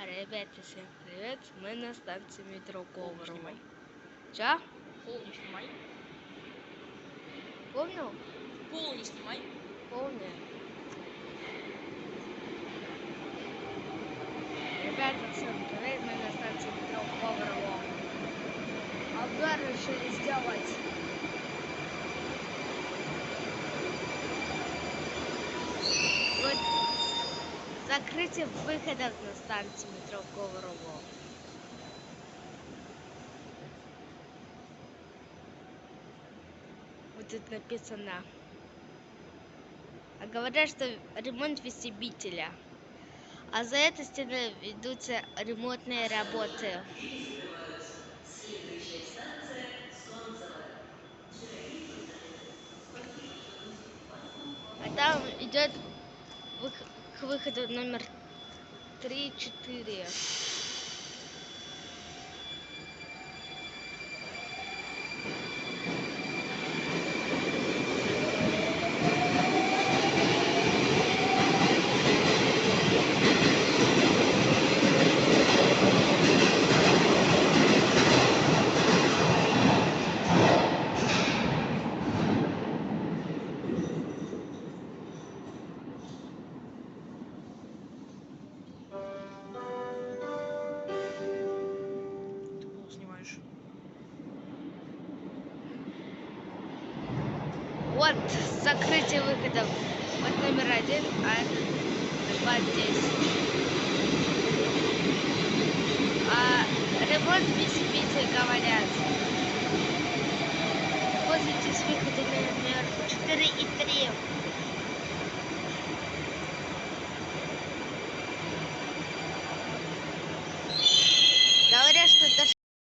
Ребята, всем привет! Мы на станции метро Коврово. Чё? Пол не снимай. Помнил? Пол не снимай. Помню. Ребята, всем привет! Мы на станции метро Коврово. Обзор решили сделать. Вот закрытие выходов на станции метро Коврово. Вот тут написано. А говорят, что ремонт вестибюля. А за этой стеной ведутся ремонтные работы. А там идет к выходу номер 3-4. Вот закрытие выходов. Вот номер 1, а это 2 здесь. А ремонт вестибюля говорят. Пользуйтесь выходом номер 4 и 3.